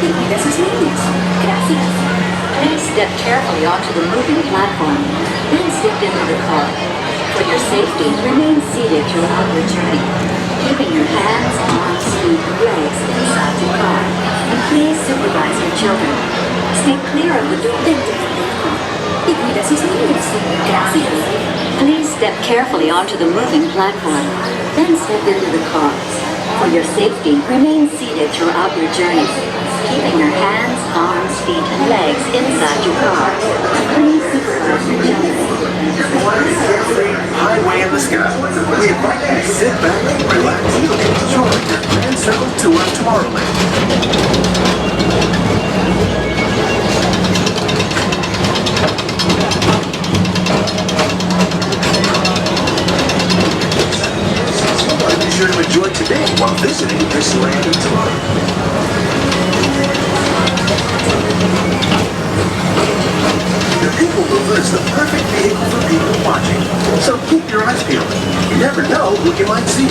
y cuide a sus niños. Gracias. Please step carefully onto the moving platform, then step into the car. For your safety, remain seated throughout your journey, keeping your hands, arms, feet, and legs inside your car. And please supervise your children. Stay clear of the door. Dentro del vehículo y cuide a sus niños. Gracias. Please step carefully onto the moving platform, then step into the car. For your safety, remain seated throughout your journey, keeping your hands, arms, feet, and legs inside your car. Please supervise your children. Carefree highway in the sky. We invite you to sit back, relax, and enjoy your Grand Circle Tour of Tomorrowland. Be sure to enjoy today while visiting this land of tomorrow. The PeopleMover is the perfect vehicle for people watching, so keep your eyes peeled. You never know who you might see.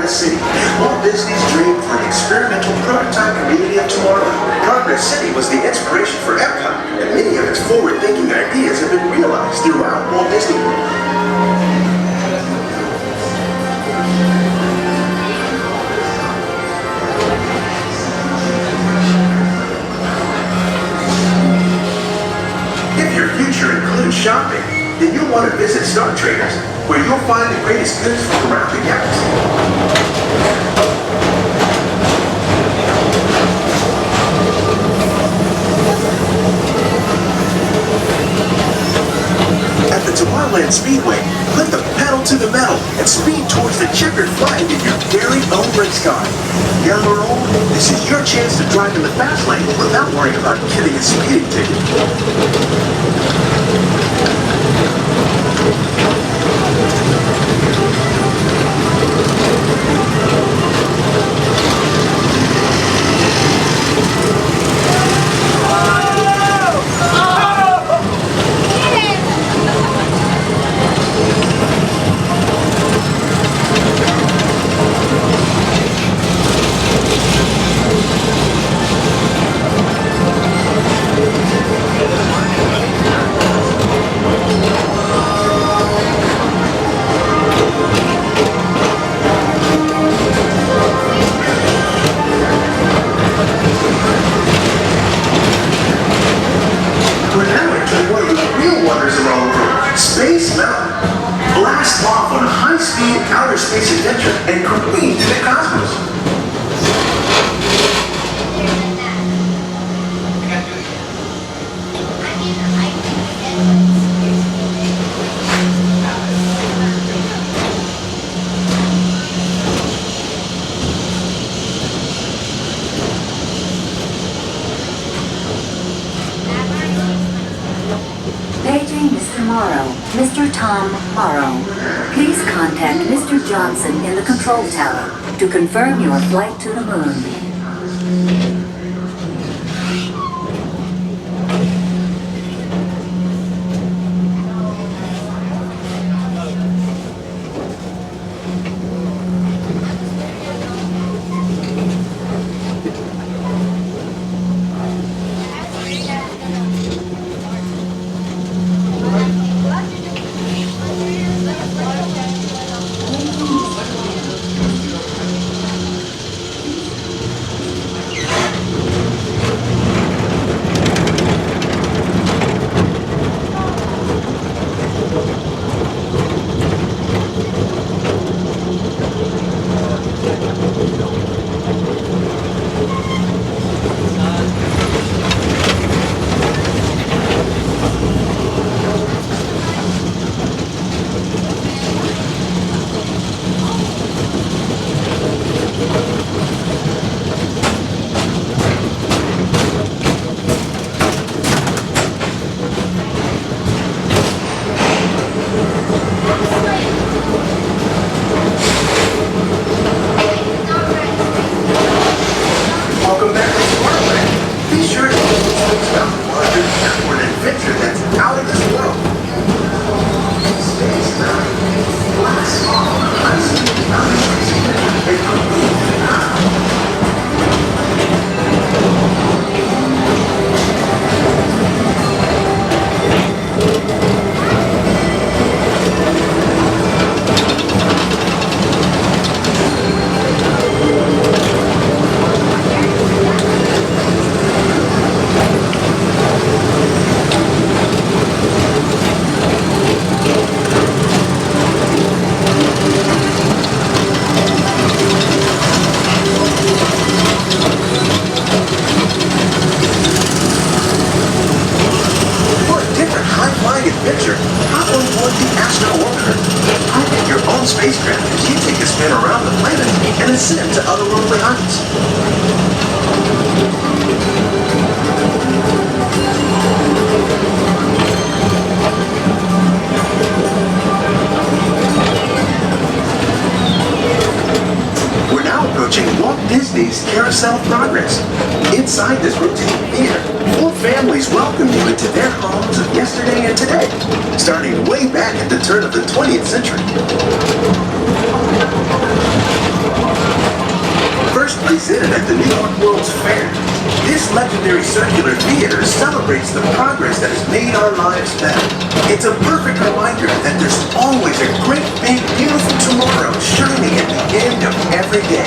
City. Walt Disney's dream for an experimental prototype community of Tomorrowland. Progress City was the inspiration for Epcot, and many of its forward-thinking ideas have been realized throughout Walt Disney World. If your future includes shopping, then you'll want to visit Star Traders, where you'll find the greatest goods from around the galaxy. At the Tomorrowland Speedway, put the pedal to the metal and speed towards the checkered flag in your very own race car. Young or old, this is your chance to drive in the fast lane without worrying about getting a speeding ticket. Blast off on a high-speed outer space adventure and careen to the cosmos. Paging Mr. Morrow, Mr. Tom Morrow. Please contact Mr. Johnson in the control tower to confirm your flight to the moon. spacecraft as you take a spin around the planet and ascend to otherworldly heights. We're now approaching Walt Disney's Carousel of Progress. Inside this rotating theater, 4 families welcome you into their homes of yesterday and today, starting way back at the turn of the 20th century. First presented at the New York World's Fair, this legendary circular theater celebrates the progress that has made our lives better. It's a perfect reminder that there's always a great, big, beautiful tomorrow shining at the end of every day.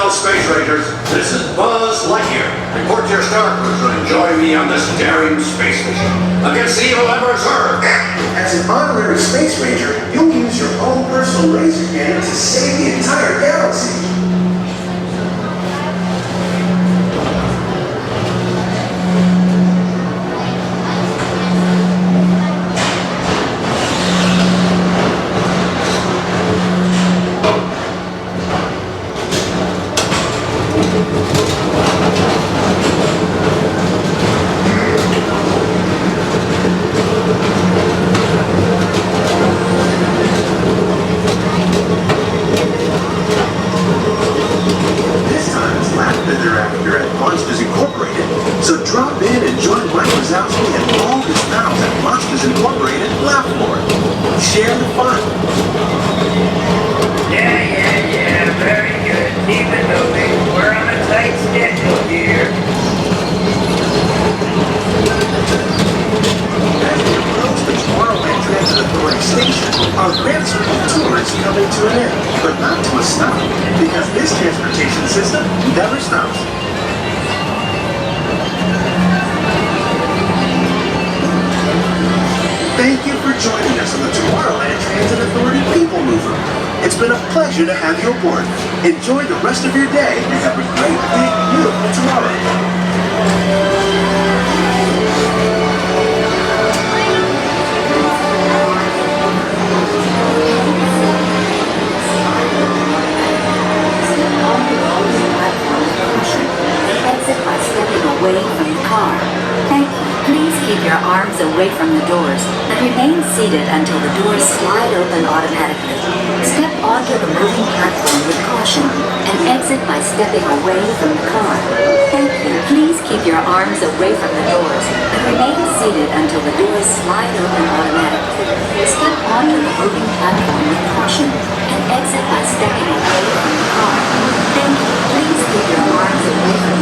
Space Rangers, this is Buzz Lightyear. Report to your star cruiser and join me on this daring space mission against the evil Emperor. As an honorary Space Ranger, you'll use your own personal laser cannon to save the entire galaxy. Share the fun. Yeah, very good. Keep it moving. We're on a tight schedule here. As we approach the Tomorrowland Transit Authority station, our grand circle tour is coming to an end, but not to a stop, because this transportation system never stops. Thank you for joining us on the Tomorrowland Transit Authority PeopleMover. It's been a pleasure to have you aboard. Enjoy the rest of your day and have a great, big, beautiful tomorrow. Exit by stepping away from the car. Thank you. Please keep your arms away from the doors and remain seated until the doors slide open automatically. Step onto the moving platform with caution and exit by stepping away from the car. Thank you. Please keep your arms away from the doors and remain seated until the doors slide open automatically. Step onto the moving platform with caution and exit by stepping away from the car. Thank you. Please keep your arms away from